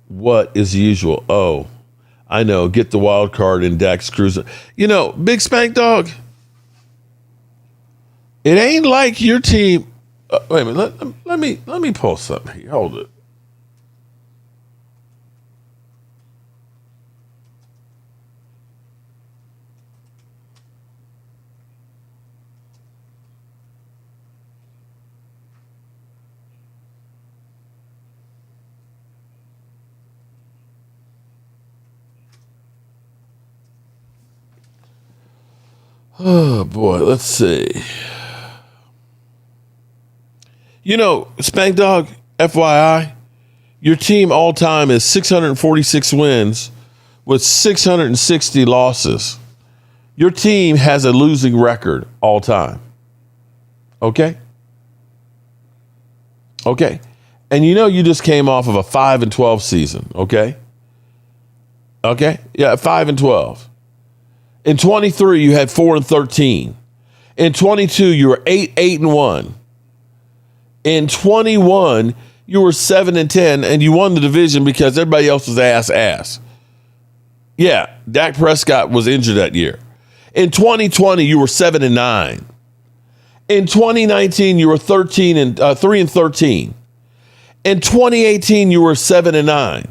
what is usual? Oh, I know, get the wild card in Dak's cruising. You know, Big Spank Dog, it ain't like your team. Wait a minute. Let me pull something here. Hold it. Oh boy, let's see. You know, Spank Dog, FYI, your team all time is 646 wins with 660 losses. Your team has a losing record all time. Okay? Okay. And you know you just came off of a 5-12 season, okay? Okay? Yeah, 5-12. In 23, you had 4-13. In 22, you were 8-1. In 21, you were 7-10, and you won the division because everybody else was ass. Yeah, Dak Prescott was injured that year. In 2020, you were 7-9. In 2019, you were 3-13. In 2018, you were 7-9.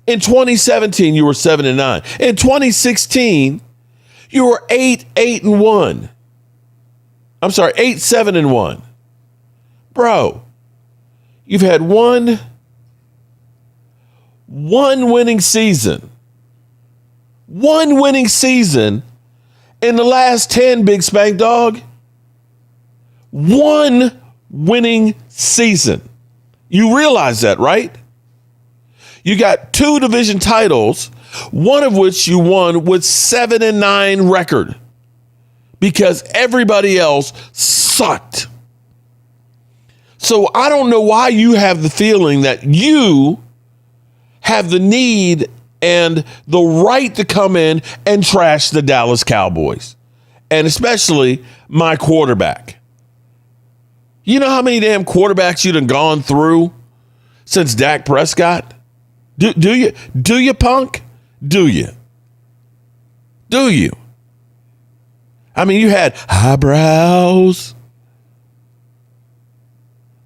In 2017, you were 7-9. In 2016, you were 8-1. I'm sorry, 8-7-1. Bro, you've had one winning season. One winning season in the last 10, Big Spank Dog. One winning season. You realize that, right? You got 2 division titles, one of which you won with 7-9 record because everybody else sucked. So I don't know why you have the feeling that you have the need and the right to come in and trash the Dallas Cowboys, and especially my quarterback. You know how many damn quarterbacks you've gone through since Dak Prescott? Do you, punk? Do you? I mean, you had eyebrows.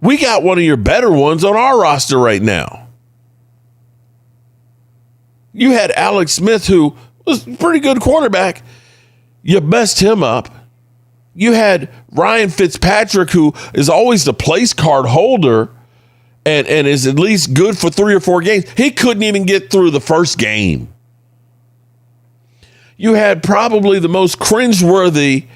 We got one of your better ones on our roster right now. You had Alex Smith, who was a pretty good quarterback. You messed him up. You had Ryan Fitzpatrick, who is always the place card holder and is at least good for 3 or 4 games. He couldn't even get through the first game. You had probably the most cringeworthy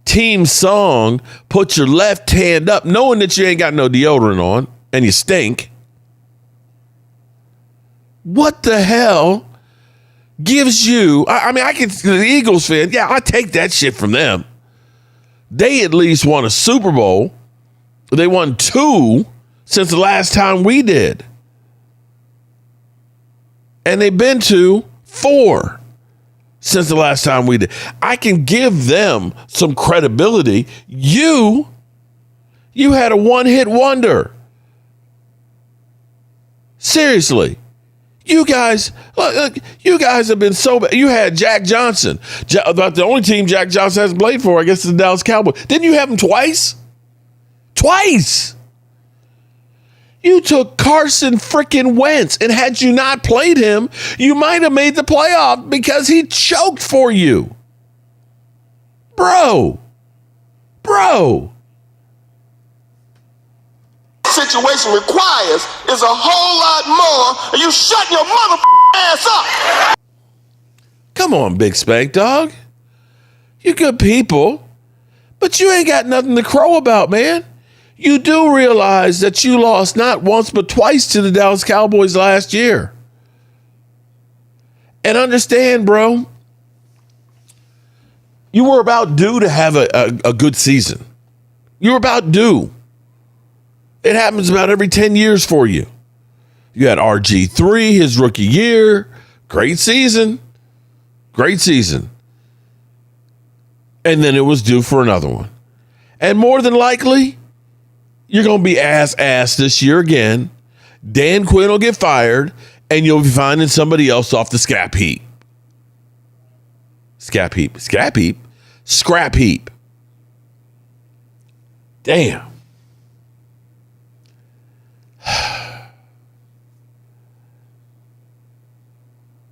team song, put your left hand up, knowing that you ain't got no deodorant on and you stink. What the hell gives you, I mean, I can, the Eagles fan, yeah, I take that shit from them. They at least won a Super Bowl. They won 2 since the last time we did. And they've been to 4 since the last time we did. I can give them some credibility. You had a one-hit wonder. Seriously. You guys have been so bad. You had Jack Johnson. About the only team Jack Johnson hasn't played for, I guess, is the Dallas Cowboys. Didn't you have him twice? Twice. You took Carson freaking Wentz, and had you not played him, you might have made the playoff because he choked for you. Bro. Situation requires is a whole lot more, and you shut your mother ass up. Come on, Big Spank Dog. You good people, but you ain't got nothing to crow about, man. You do realize that you lost not once but twice to the Dallas Cowboys last year. And understand, bro, you were about due to have a good season. You were about due. It happens about every 10 years for you. You had RG3, his rookie year. Great season. And then it was due for another one. And more than likely, you're going to be ass this year again. Dan Quinn will get fired, and you'll be finding somebody else off the scrap heap. Scrap heap. Damn.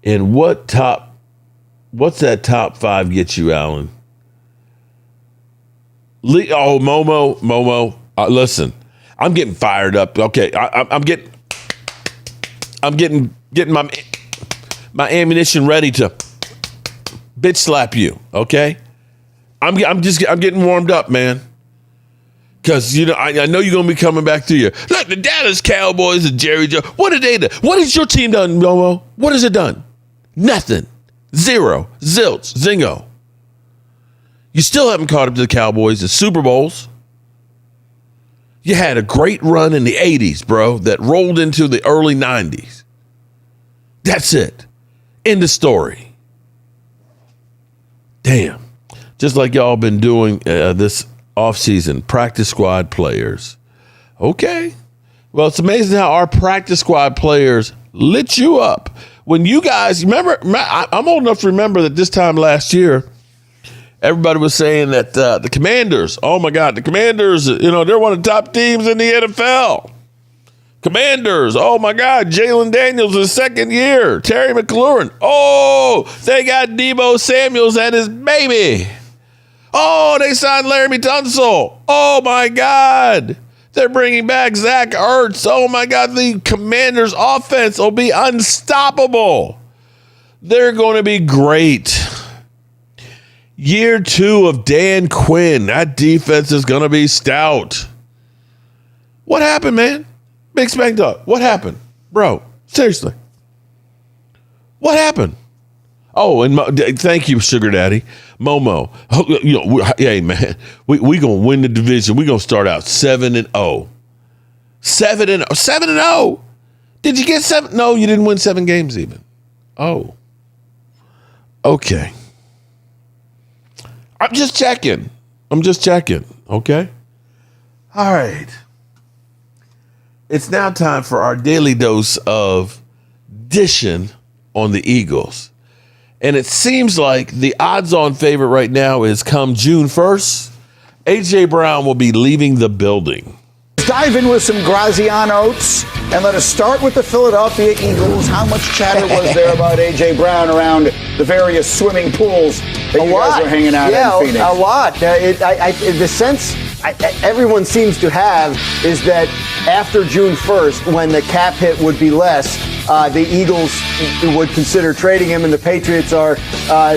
And what's that top 5 get you, Alan? Momo. Listen, I'm getting fired up. Okay, I'm getting my ammunition ready to bitch slap you. Okay, I'm getting warmed up, man. Because I know you're gonna be coming back to you. Look, the Dallas Cowboys and Jerry Jones. What did they do? What has your team done, Momo? What has it done? Nothing. Zero. Zilch. Zingo. You still haven't caught up to the Cowboys in Super Bowls. You had a great run in the 80s, bro, that rolled into the early 90s. That's it. End of story. Damn. Just like y'all been doing this offseason, practice squad players. Okay. Well, it's amazing how our practice squad players lit you up. When you guys, remember, I'm old enough to remember that this time last year, everybody was saying that the Commanders, oh my God, the Commanders, they're one of the top teams in the NFL. Commanders, oh my God, Jalen Daniels, his second year. Terry McLaurin, oh, they got Deebo Samuels and his baby. Oh, they signed Laramie Tunsil. Oh my God. They're bringing back Zach Ertz. Oh my God, the Commanders' offense will be unstoppable. They're going to be great. Year 2 of Dan Quinn. That defense is going to be stout. What happened, man? Big Spank Dog. What happened? Bro, seriously. What happened? Oh, and thank you, Sugar Daddy. Momo. Hey, man, we going to win the division. We're going to start out 7-0. 7-0. Did you get 7? No, you didn't win 7 games even. Oh. Okay. I'm just checking. Okay? All right. It's now time for our daily dose of dishing on the Eagles. And it seems like the odds-on favorite right now is come June 1st, A.J. Brown will be leaving the building. Dive in with some Graziano oats, and let us start with the Philadelphia Eagles. How much chatter was there about A.J. Brown around the various swimming pools that you guys were hanging out in Phoenix? A lot. The sense everyone seems to have is that after June 1st, when the cap hit would be less, the Eagles would consider trading him, and the Patriots are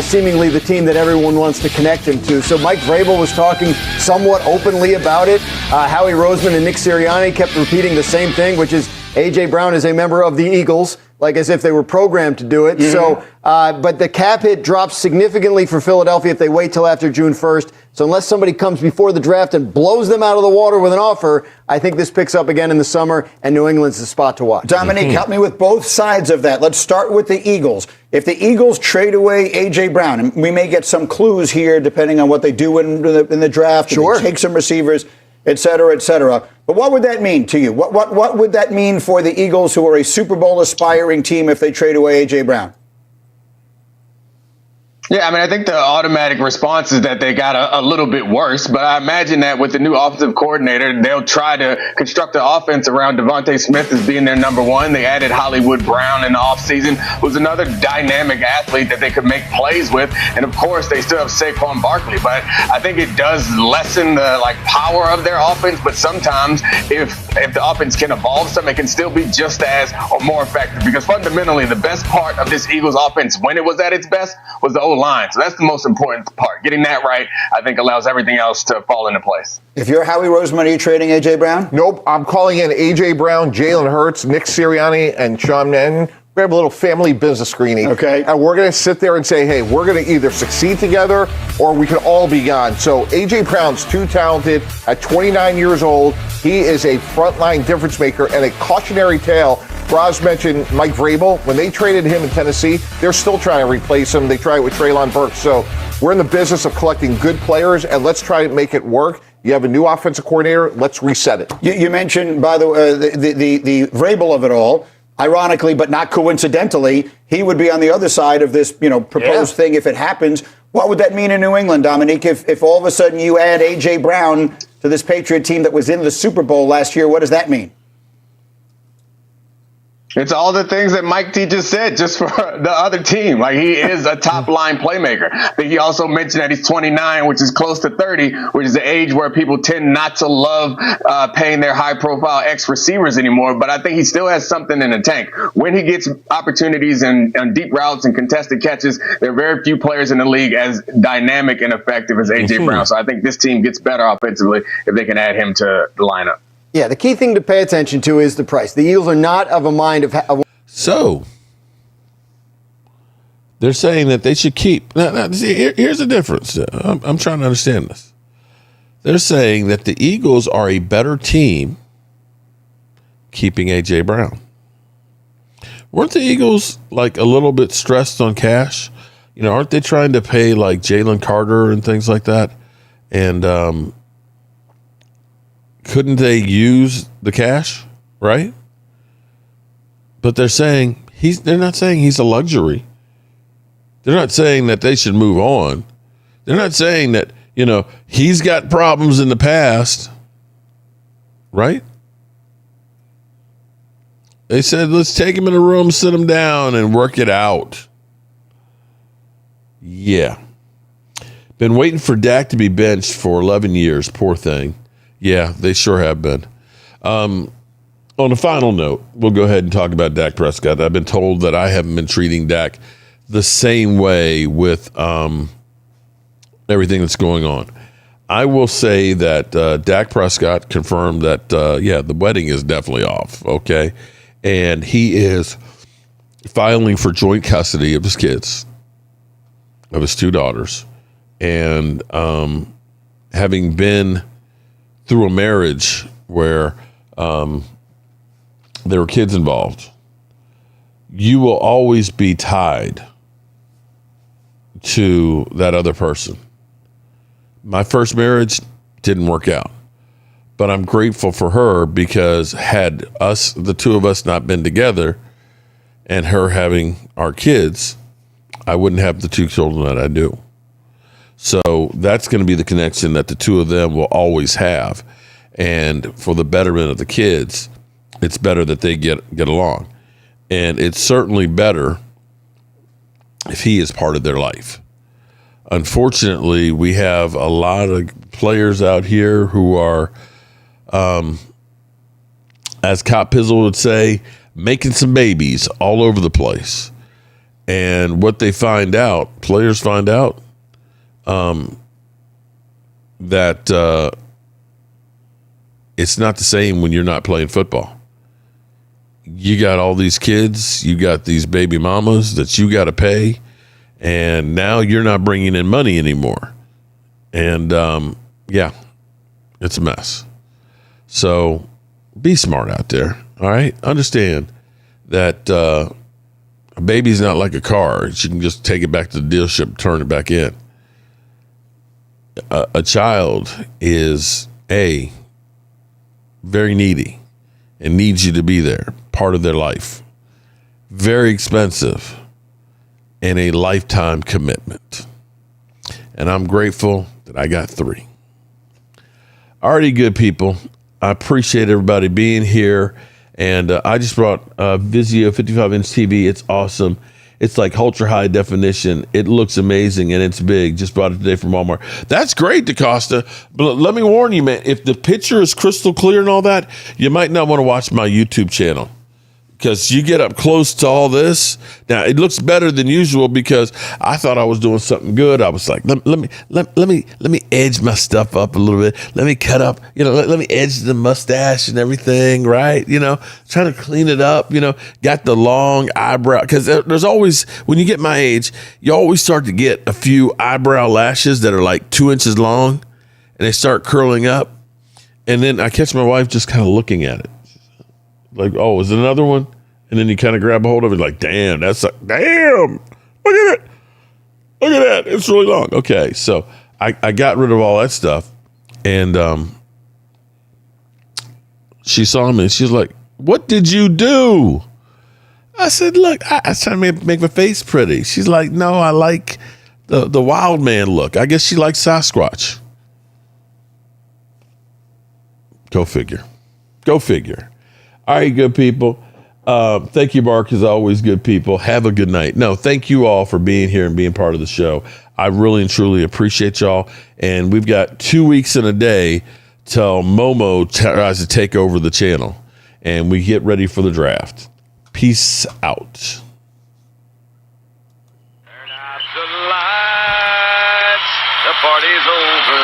seemingly the team that everyone wants to connect him to. So Mike Vrabel was talking somewhat openly about it. Howie Roseman and Nick Sirianni kept repeating the same thing, which is A.J. Brown is a member of the Eagles, like as if they were programmed to do it. Mm-hmm. So, but the cap hit drops significantly for Philadelphia if they wait till after June 1st. So unless somebody comes before the draft and blows them out of the water with an offer, I think this picks up again in the summer, and New England's the spot to watch. Dominique, help me with both sides of that. Let's start with the Eagles. If the Eagles trade away A.J. Brown, and we may get some clues here depending on what they do in the draft, sure, take some receivers, et cetera, et cetera. But what would that mean to you? What would that mean for the Eagles, who are a Super Bowl aspiring team, if they trade away A.J. Brown? Yeah, I mean, I think the automatic response is that they got a little bit worse, but I imagine that with the new offensive coordinator, they'll try to construct the offense around Devontae Smith as being their number one. They added Hollywood Brown in the offseason, who's another dynamic athlete that they could make plays with. And of course, they still have Saquon Barkley, but I think it does lessen the power of their offense. But sometimes if the offense can evolve some, it can still be just as or more effective, because fundamentally the best part of this Eagles offense when it was at its best was the O-line. So that's the most important part. Getting that right, I think, allows everything else to fall into place. If you're Howie Roseman, are you trading A.J. Brown? Nope. I'm calling in A.J. Brown, Jalen Hurts, Nick Sirianni, and Sean Mannion. We have a little family business screening. Okay. And we're going to sit there and say, hey, we're going to either succeed together or we can all be gone. So A.J. Brown's too talented. At 29 years old, he is a frontline difference maker and a cautionary tale. Braz mentioned Mike Vrabel. When they traded him in Tennessee, they're still trying to replace him. They tried it with Treylon Burks. So we're in the business of collecting good players, and let's try to make it work. You have a new offensive coordinator. Let's reset it. You mentioned, by the way, the Vrabel of it all. Ironically, but not coincidentally, he would be on the other side of this, proposed thing if it happens. What would that mean in New England, Dominique, if all of a sudden you add A.J. Brown to this Patriot team that was in the Super Bowl last year? What does that mean? It's all the things that Mike T just said, just for the other team. He is a top-line playmaker. I think he also mentioned that he's 29, which is close to 30, which is the age where people tend not to love paying their high-profile ex-receivers anymore. But I think he still has something in the tank. When he gets opportunities and deep routes and contested catches, there are very few players in the league as dynamic and effective as A.J. Brown. So I think this team gets better offensively if they can add him to the lineup. Yeah, the key thing to pay attention to is the price. The Eagles are not of a mind of... So, they're saying that they should keep... Now see, here's the difference. I'm trying to understand this. They're saying that the Eagles are a better team keeping A.J. Brown. Weren't the Eagles, a little bit stressed on cash? Aren't they trying to pay, Jalen Carter and things like that? And... couldn't they use the cash, right? But they're not saying he's a luxury. They're not saying that they should move on. They're not saying that, he's got problems in the past, right? They said, let's take him in a room, sit him down, and work it out. Yeah. Been waiting for Dak to be benched for 11 years, poor thing. Yeah, they sure have been. On a final note, we'll go ahead and talk about Dak Prescott. I've been told that I haven't been treating Dak the same way with everything that's going on. I will say that Dak Prescott confirmed that, the wedding is definitely off, okay? And he is filing for joint custody of his kids, of his two daughters, and having been through a marriage where there were kids involved, you will always be tied to that other person. My first marriage didn't work out, but I'm grateful for her, because had the two of us not been together and her having our kids, I wouldn't have the two children that I do. So that's going to be the connection that the two of them will always have. And for the betterment of the kids, it's better that they get along. And it's certainly better if he is part of their life. Unfortunately, we have a lot of players out here who are, as Cop Pizzle would say, making some babies all over the place. And what they players find out, that it's not the same when you're not playing football. You got all these kids, you got these baby mamas that you got to pay, and now you're not bringing in money anymore. And it's a mess. So be smart out there, all right? Understand that a baby's not like a car. You can just take it back to the dealership, turn it back in. A child is very needy and needs you to be there, part of their life. Very expensive. and a lifetime commitment. And I'm grateful that I got 3. Alrighty, good people. I appreciate everybody being here. And I just brought Vizio 55-inch TV. It's awesome. It's like ultra high definition. It looks amazing and it's big. Just brought it today from Walmart. That's great, DaCosta. But let me warn you, man, if the picture is crystal clear and all that, you might not want to watch my YouTube channel. Because you get up close to all this. Now it looks better than usual because I thought I was doing something good. I was like, let me edge my stuff up a little bit. Let me cut up, let me edge the mustache and everything, right? Trying to clean it up. Got the long eyebrow because there's always, when you get my age, you always start to get a few eyebrow lashes that are like 2 inches long, and they start curling up, and then I catch my wife just kind of looking at it. Like, oh, is it another one? And then you kind of grab a hold of it like, damn, look at it. Look at that. It's really long. Okay, so I got rid of all that stuff. And she saw me and she's like, what did you do? I said, look, I was trying to make my face pretty. She's like, no, I like the wild man look. I guess she likes Sasquatch. Go figure. All right, good people. Thank you, Mark, as always, good people. Have a good night. No, thank you all for being here and being part of the show. I really and truly appreciate y'all. And we've got 2 weeks and a day till Momo tries to take over the channel. And we get ready for the draft. Peace out. Turn out the lights. The party's over.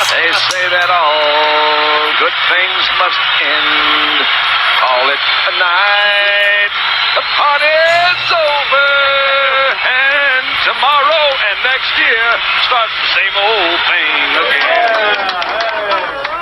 They say that all good things must end. Call it a night. The party's over. And tomorrow and next year starts the same old thing again.